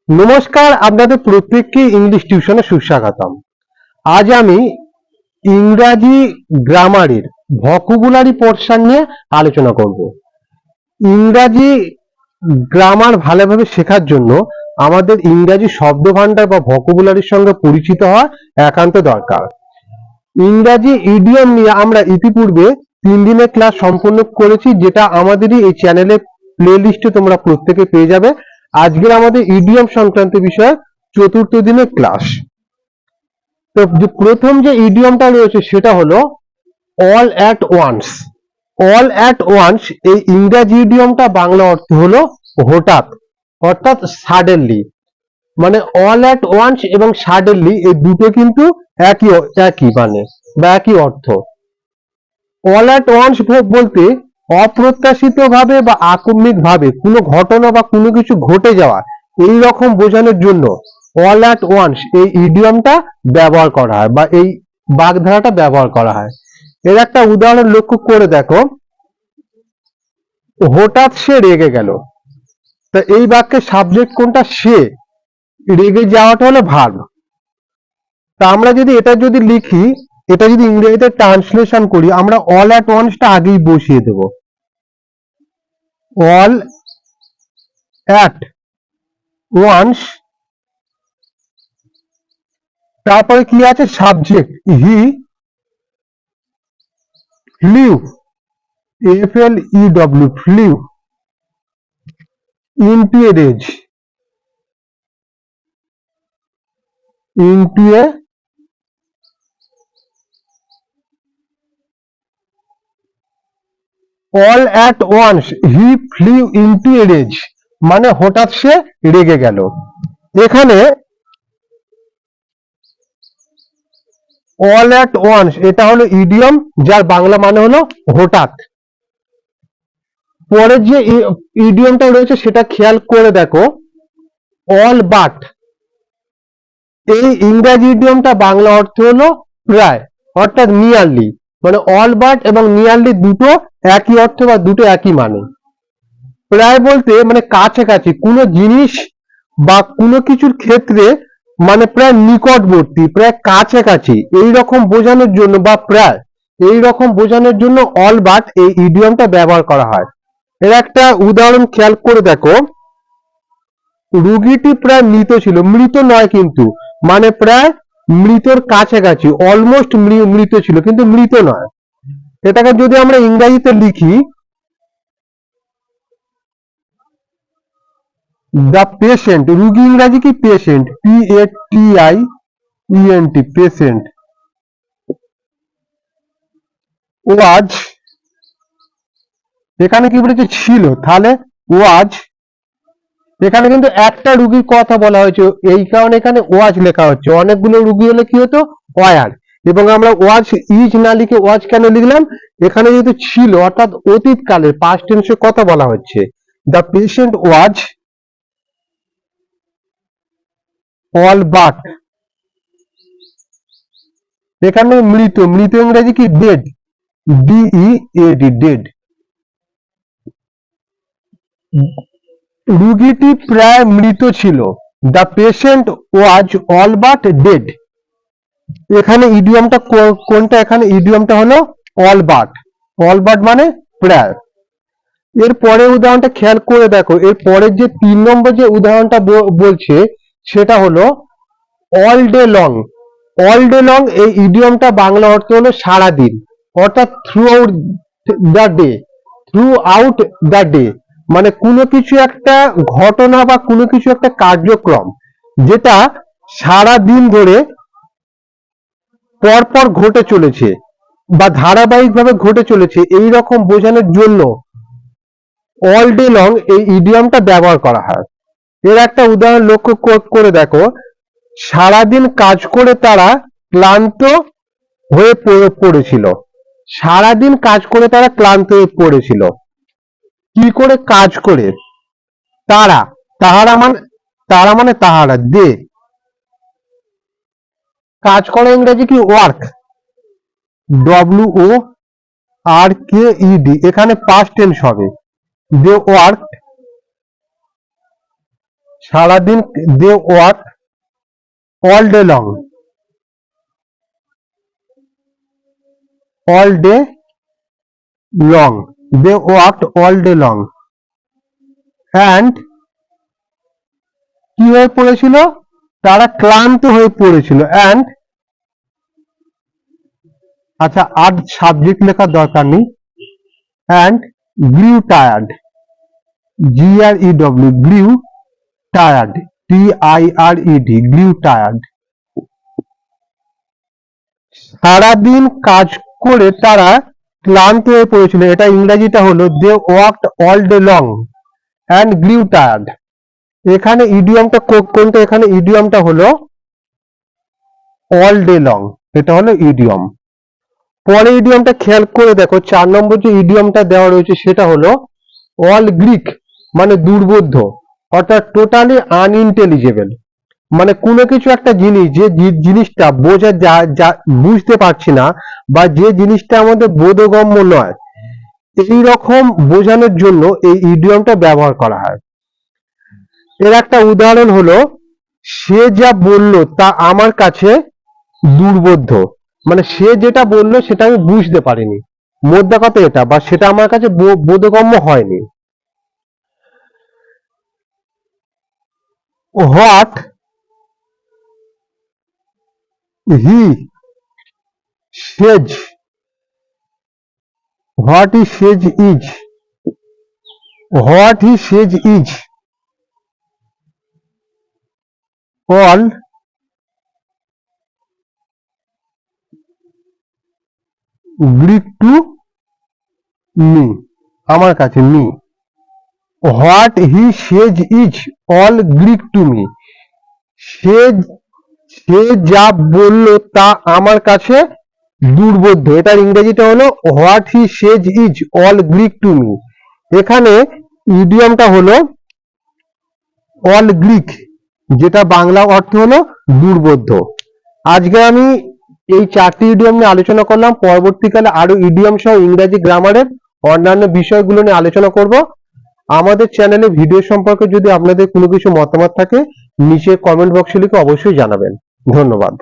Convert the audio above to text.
নমস্কার, আপনাদের প্রত্যেককে ইংলিশ টিউশনে সুস্বাগতম। আজ আমি ইংরাজি গ্রামারের ভোকাবুলারি পোরশন নিয়ে আলোচনা করব। ইংরাজি গ্রামার ভালোভাবে শেখার জন্য আমাদের ইংরাজি শব্দভাণ্ডার বা ভোকাবুলারির সঙ্গে পরিচিত হওয়া একান্ত দরকার। ইংরাজি ইডিয়ম নিয়ে আমরা ইতিপূর্বে 3 দিনের ক্লাস সম্পন্ন করেছি, যেটা আমাদেরই এই চ্যানেলে প্লে লিস্টে তোমরা প্রত্যেকে পেয়ে যাবে। আজকের আমাদের ইডিয়ম সংক্রান্ত বিষয় 4th দিনের ক্লাস। তো প্রথম যে ইডিয়মটা রয়েছে সেটা হলো all at once. All at once এই ইংরাজি ইডিয়মটা বাংলা অর্থ হলো হঠাৎ, অর্থাৎ সাডেনলি। মানে অল অ্যাট ওয়ান্স এবং সাডেনলি এই দুটো কিন্তু একই মানে বা একই অর্থ। অল অ্যাট ওয়ান্স বলতে অপ্রত্যাশিত ভাবে বা আকস্মিক ভাবে কোনো ঘটনা বা কোনো কিছু ঘটে যাওয়া, এই রকম বোঝানোর জন্য অল অ্যাট ওয়ান্স এই ইডিয়মটা ব্যবহার করা হয় বা এই বাগধারাটা ব্যবহার করা হয়। এর একটা উদাহরণ লক্ষ্য করে দেখো, হঠাৎ সে রেগে গেল। তা এই বাক্যের সাবজেক্ট কোনটা? সে। রেগে যাওয়াটা হলো ভার্ব। তা আমরা যদি এটা লিখি, এটা যদি ইংরেজিতে ট্রান্সলেশন করি, আমরা অল অ্যাট ওয়ান্সটা আগেই বসিয়ে দেব। অল অ্যাট ওয়ান্স, তারপরে কি আছে? Subject he flew, FLEW flew into a rage, into a all at once he flew into a rage, মানে হঠাৎ সে রেগে গেল। এখানে all at once এটা হলো ইডিয়ম, যার বাংলা মানে হলো হঠাৎ। পরের যে ইডিয়মটা রয়েছে সেটা খেয়াল করে দেখো, অল বাট। এই ইংরাজি ইডিয়মটা বাংলা অর্থ হলো প্রায়, অর্থাৎ নিয়ারলি। মানে অল বাট এবং নিয়ারলি দুটো একই অর্থ বা দুটো একই মানে। প্রায় বলতে মানে কাছাকাছি কোনো জিনিস বা কোনো কিছুর ক্ষেত্রে, মানে প্রায় নিকটবর্তী, প্রায় কাছাকাছি, এই রকম বোঝানোর জন্য বা প্রায় এই রকম বোঝানোর জন্য অল বাট এই ইডিয়মটা ব্যবহার করা হয়। এর একটা উদাহরণ খেয়াল করে দেখো, রোগীটি প্রায় মৃত ছিল, মৃত নয় কিন্তু, মানে প্রায় মৃতর কাছাকাছি, অলমোস্ট মৃত ছিল কিন্তু মৃত নয়। এটাকে যদি আমরা ইংরেজিতে লিখি, দ্য পেশেন্ট, রুগী ইংরাজি কি? পেশেন্ট, PATIENT, পেশেন্ট ওয়াজ, এখানে কি বলেছে? ছিল, তাহলে ওয়াজ। এখানে কিন্তু একটা রুগীর কথা বলা হয়েছে, এই কারণে এখানে ওয়াজ লেখা হচ্ছে। অনেকগুলো রুগী হলে কি হতো? ওয়ার। এবং আমরা ওয়াজ ইজ না লিখে ওয়াজ কেন লিখলাম? এখানে যেহেতু ছিল, অর্থাৎ অতীতকালের পাস্ট টেন্সের কথা বলা হচ্ছে। The patient was all but, এখানে মৃত, মৃত ইংরেজি কি? Dead, DEAD, dead. রুগীটি প্রায় মৃত ছিল, the patient was all but dead. এখানে ইডিয়মটা কোনটা? এখানে ইডিয়মটা হলো অল বাট। অল বাট মানে প্রায়। এর পরের উদাহরণটা খেয়াল করে দেখো, এর পরের যে 3 নম্বর যে উদাহরণটা বলছে সেটা হলো all day long. All day long এই ইডিয়মটা বাংলা অর্থ হলো সারাদিন, অর্থাৎ through out the day. Through out the day মানে কোনো কিছু একটা ঘটনা বা কোনো কিছু একটা কার্যক্রম যেটা সারা দিন ধরে পরপর ঘটে চলেছে বা ধারাবাহিকভাবে ঘটে চলেছে, এই রকম বোঝানোর জন্য অল ডে লং এই ইডিয়মটা ব্যবহার করা হয়। এর একটা উদাহরণ লক্ষ্য করে দেখো, সারাদিন কাজ করে তারা ক্লান্ত হয়ে পড়েছিল। সারাদিন কাজ করে তারা ক্লান্ত হয়ে পড়েছিল। কি করে? কাজ করে। তারা, তাহারা, দে। কাজ করা ইংরেজি কি? ওয়ার্ক, WORKED, এখানে পাস্ট টেন্স হবে। দে ওয়ার্ক সারাদিন, they work all day long, all day long, they worked all day long, and কি হয়ে পড়েছিল, তারা ক্লান্ত হয়ে পড়েছিল, and আচ্ছা আর সাবজেক্ট লেখার দরকার নেই, and grew tired, GREW, grew tired, TIRED, grew tired, সারাদিন কাজ করে তারা ক্লান্ত হয়ে পড়েছিল, এটা ইংরেজিটা হলো they worked all day long and grew tired. এখানে ইডিয়মটা কোনটা, এখানে ইডিয়মটা হলো অল ডে লং, এটা হলো ইডিয়ম। পরে ইডিয়মটা খেয়াল করে দেখো, 4 নম্বর যে ইডিয়মটা দেওয়া রয়েছে সেটা হলো অল গ্রিক, মানে দুর্বোধ্য, অর্থাৎ টোটালি আনইন্টেলিজেবল, মানে কোনো কিছু একটা জিনিস, যে জিনিসটা বুঝতে পারছি না, বা যে জিনিসটা আমাদের বোধগম্য নয়, এই রকম বোঝানোর জন্য এই ইডিয়মটা ব্যবহার করা হয়। এর একটা উদাহরণ হলো, সে যা বলল তা আমার কাছে দুর্বোধ্য, মানে সে যেটা বললো সেটা আমি বুঝতে পারিনি, মোদ্দা কথা এটা, বা সেটা আমার কাছে বোধগম্য হয়নি। What he says, what he says is, what he says is all Greek to me, আমার কাছে me, what he says is all Greek to me, সে যা বলল তা আমার কাছে দুর্বোধ্য, এটার ইংরেজিটা হলো what he says is all Greek to me. এখানে ইডিয়মটা হলো অল গ্রিক, যেটা বাংলা অর্থ হলো দুর্বোধ্য। আজকে আমি এই 4টি ইডিয়ম নিয়ে আলোচনা করলাম, পরবর্তীকালে আরো ইডিয়ম সহ ইংরেজি গ্রামারের অন্যান্য বিষয়গুলো নিয়ে আলোচনা করব। আমাদের চ্যানেলে ভিডিও সম্পর্কে যদি আপনাদের কোনো কিছু মতামত থাকে, নিচে কমেন্ট বক্সে লিখে অবশ্যই জানাবেন। ধন্যবাদ।